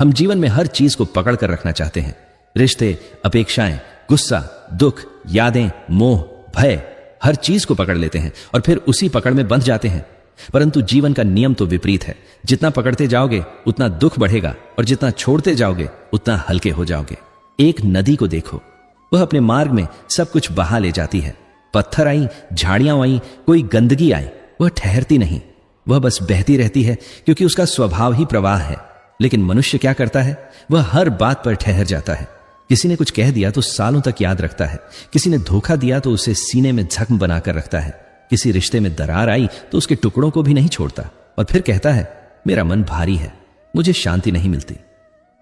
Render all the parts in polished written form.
हम जीवन में हर चीज को पकड़ कर रखना चाहते हैं। रिश्ते, अपेक्षाएं, गुस्सा, दुख, यादें, मोह, भय, हर चीज को पकड़ लेते हैं और फिर उसी पकड़ में बंध जाते हैं। परंतु जीवन का नियम तो विपरीत है। जितना पकड़ते जाओगे उतना दुख बढ़ेगा और जितना छोड़ते जाओगे उतना हल्के हो जाओगे। एक नदी को देखो, वह अपने मार्ग में सब कुछ बहा ले जाती है। पत्थर आई, झाड़ियां आई, कोई गंदगी आई, वह ठहरती नहीं, वह बस बहती रहती है, क्योंकि उसका स्वभाव ही प्रवाह है। लेकिन मनुष्य क्या करता है? वह हर बात पर ठहर जाता है। किसी ने कुछ कह दिया तो सालों तक याद रखता है। किसी ने धोखा दिया तो उसे सीने में जख्म बनाकर रखता है। किसी रिश्ते में दरार आई तो उसके टुकड़ों को भी नहीं छोड़ता और फिर कहता है, मेरा मन भारी है, मुझे शांति नहीं मिलती।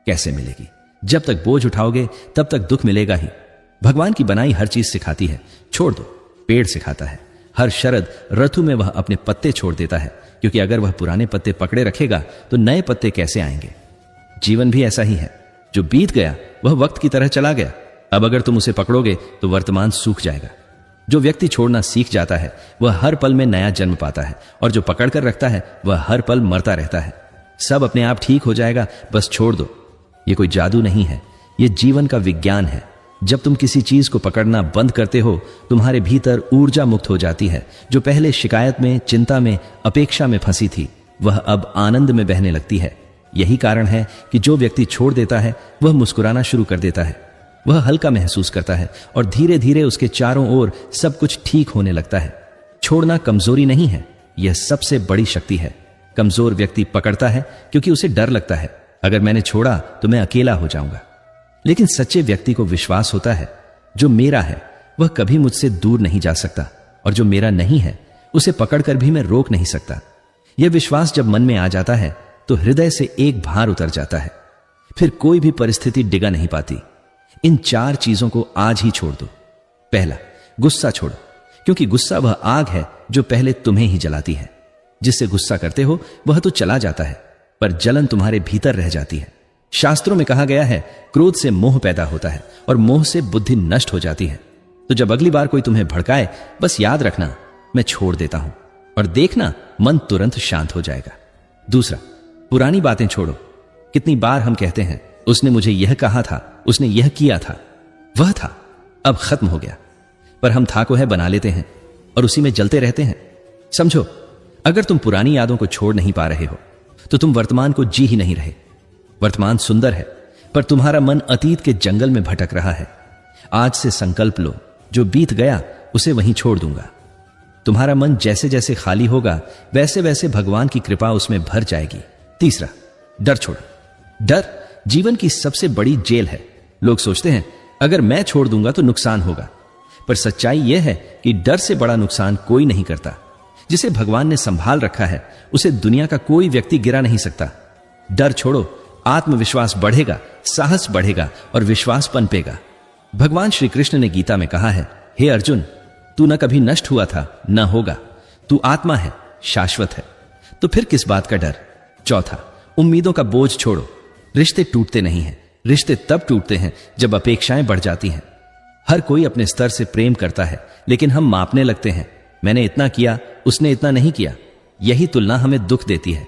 कैसे मिलेगी? जब तक बोझ उठाओगे तब तक दुख मिलेगा ही। भगवान की बनाई हर चीज सिखाती है, छोड़ दो। पेड़ सिखाता है, हर शरद ऋतु में वह अपने पत्ते छोड़ देता है, क्योंकि अगर वह पुराने पत्ते पकड़े रखेगा तो नए पत्ते कैसे आएंगे? जीवन भी ऐसा ही है। जो बीत गया वह वक्त की तरह चला गया। अब अगर तुम उसे पकड़ोगे तो वर्तमान सूख जाएगा। जो व्यक्ति छोड़ना सीख जाता है वह हर पल में नया जन्म पाता है, और जो पकड़ कर रखता है वह हर पल मरता रहता है। सब अपने आप ठीक हो जाएगा, बस छोड़ दो। ये कोई जादू नहीं है, ये जीवन का विज्ञान है। जब तुम किसी चीज को पकड़ना बंद करते हो, तुम्हारे भीतर ऊर्जा मुक्त हो जाती है। जो पहले शिकायत में, चिंता में, अपेक्षा में फंसी थी, वह अब आनंद में बहने लगती है। यही कारण है कि जो व्यक्ति छोड़ देता है वह मुस्कुराना शुरू कर देता है। वह हल्का महसूस करता है और धीरे धीरे उसके चारों ओर सब कुछ ठीक होने लगता है। छोड़ना कमजोरी नहीं है, यह सबसे बड़ी शक्ति है। कमजोर व्यक्ति पकड़ता है क्योंकि उसे डर लगता है, अगर मैंने छोड़ा तो मैं अकेला हो जाऊंगा। लेकिन सच्चे व्यक्ति को विश्वास होता है, जो मेरा है वह कभी मुझसे दूर नहीं जा सकता, और जो मेरा नहीं है उसे पकड़कर भी मैं रोक नहीं सकता। यह विश्वास जब मन में आ जाता है तो हृदय से एक भार उतर जाता है। फिर कोई भी परिस्थिति डिगा नहीं पाती। इन 4 चीजों को आज ही छोड़ दो। पहला, गुस्सा छोड़ो, क्योंकि गुस्सा वह आग है जो पहले तुम्हें ही जलाती है। जिससे गुस्सा करते हो वह तो चला जाता है, पर जलन तुम्हारे भीतर रह जाती है। शास्त्रों में कहा गया है, क्रोध से मोह पैदा होता है और मोह से बुद्धि नष्ट हो जाती है। तो जब अगली बार कोई तुम्हें भड़काए, बस याद रखना, मैं छोड़ देता हूं, और देखना मन तुरंत शांत हो जाएगा। दूसरा, पुरानी बातें छोड़ो। कितनी बार हम कहते हैं, उसने मुझे यह कहा था, उसने यह किया था, वह था, अब खत्म हो गया। पर हम था को है बना लेते हैं और उसी में जलते रहते हैं। समझो, अगर तुम पुरानी यादों को छोड़ नहीं पा रहे हो तो तुम वर्तमान को जी ही नहीं रहे। वर्तमान सुंदर है, पर तुम्हारा मन अतीत के जंगल में भटक रहा है। आज से संकल्प लो, जो बीत गया उसे वहीं छोड़ दूंगा। तुम्हारा मन जैसे जैसे खाली होगा वैसे वैसे भगवान की कृपा उसमें भर जाएगी। तीसरा, डर छोड़ो। डर जीवन की सबसे बड़ी जेल है। लोग सोचते हैं, अगर मैं छोड़ दूंगा तो नुकसान होगा, पर सच्चाई यह है कि डर से बड़ा नुकसान कोई नहीं करता। जिसे भगवान ने संभाल रखा है उसे दुनिया का कोई व्यक्ति गिरा नहीं सकता। डर छोड़ो, आत्मविश्वास बढ़ेगा, साहस बढ़ेगा और विश्वास पनपेगा। भगवान श्री कृष्ण ने गीता में कहा है, हे अर्जुन, तू न कभी नष्ट हुआ था, न होगा। तू आत्मा है, शाश्वत है, तो फिर किस बात का डर? चौथा, उम्मीदों का बोझ छोड़ो। रिश्ते टूटते नहीं हैं, रिश्ते तब टूटते हैं जब अपेक्षाएं बढ़ जाती हैं। हर कोई अपने स्तर से प्रेम करता है, लेकिन हम मापने लगते हैं, मैंने इतना किया, उसने इतना नहीं किया। यही तुलना हमें दुख देती है।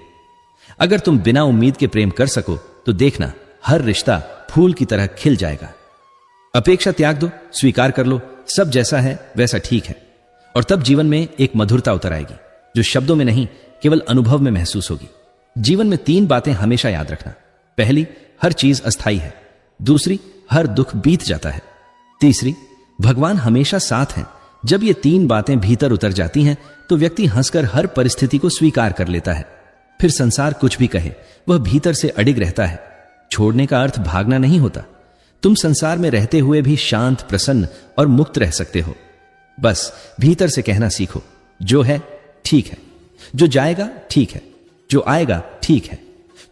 अगर तुम बिना उम्मीद के प्रेम कर सको तो देखना, हर रिश्ता फूल की तरह खिल जाएगा। अपेक्षा त्याग दो, स्वीकार कर लो, सब जैसा है वैसा ठीक है, और तब जीवन में एक मधुरता उतर आएगी जो शब्दों में नहीं, केवल अनुभव में महसूस होगी। जीवन में 3 बातें हमेशा याद रखना। पहली, हर चीज अस्थाई है। दूसरी, हर दुख बीत जाता है। तीसरी, भगवान हमेशा साथ हैं। जब ये 3 बातें भीतर उतर जाती हैं तो व्यक्ति हंसकर हर परिस्थिति को स्वीकार कर लेता है। फिर संसार कुछ भी कहे, वह भीतर से अडिग रहता है। छोड़ने का अर्थ भागना नहीं होता। तुम संसार में रहते हुए भी शांत, प्रसन्न और मुक्त रह सकते हो। बस भीतर से कहना सीखो, जो है ठीक है, जो जाएगा ठीक है, जो आएगा ठीक है।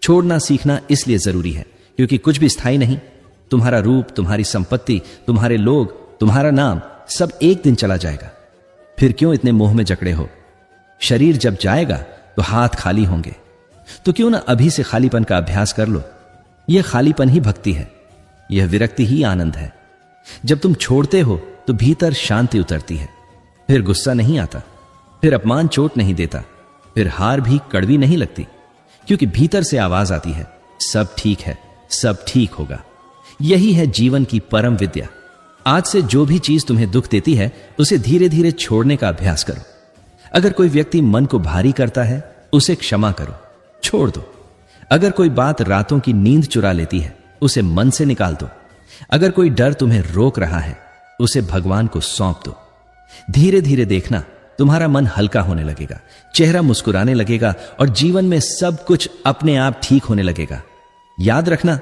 छोड़ना सीखना इसलिए जरूरी है क्योंकि कुछ भी स्थायी नहीं। तुम्हारा रूप, तुम्हारी संपत्ति, तुम्हारे लोग, तुम्हारा नाम, सब एक दिन चला जाएगा। फिर क्यों इतने मोह में जकड़े हो? शरीर जब जाएगा तो हाथ खाली होंगे, तो क्यों ना अभी से खालीपन का अभ्यास कर लो। यह खालीपन ही भक्ति है, यह विरक्ति ही आनंद है। जब तुम छोड़ते हो तो भीतर शांति उतरती है। फिर गुस्सा नहीं आता, फिर अपमान चोट नहीं देता, फिर हार भी कड़वी नहीं लगती, क्योंकि भीतर से आवाज आती है, सब ठीक है, सब ठीक होगा। यही है जीवन की परम विद्या। आज से जो भी चीज तुम्हें दुख देती है उसे धीरे धीरे छोड़ने का अभ्यास करो। अगर कोई व्यक्ति मन को भारी करता है उसे क्षमा करो, छोड़ दो। अगर कोई बात रातों की नींद चुरा लेती है उसे मन से निकाल दो। अगर कोई डर तुम्हें रोक रहा है उसे भगवान को सौंप दो। धीरे धीरे देखना तुम्हारा मन हल्का होने लगेगा, चेहरा मुस्कुराने लगेगा और जीवन में सब कुछ अपने आप ठीक होने लगेगा। याद रखना,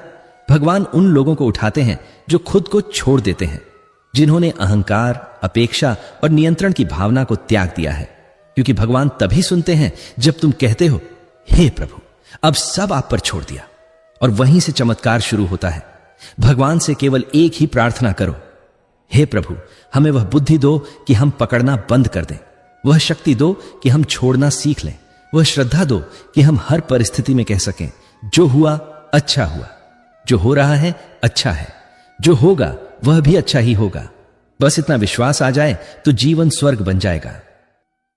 भगवान उन लोगों को उठाते हैं जो खुद को छोड़ देते हैं, जिन्होंने अहंकार, अपेक्षा और नियंत्रण की भावना को त्याग दिया है। क्योंकि भगवान तभी सुनते हैं जब तुम कहते हो, हे प्रभु, अब सब आप पर छोड़ दिया। और वहीं से चमत्कार शुरू होता है। भगवान से केवल एक ही प्रार्थना करो, हे प्रभु, हमें वह बुद्धि दो कि हम पकड़ना बंद कर दें, वह शक्ति दो कि हम छोड़ना सीख लें, वह श्रद्धा दो कि हम हर परिस्थिति में कह सकें, जो हुआ अच्छा हुआ, जो हो रहा है अच्छा है, जो होगा वह भी अच्छा ही होगा। बस इतना विश्वास आ जाए तो जीवन स्वर्ग बन जाएगा।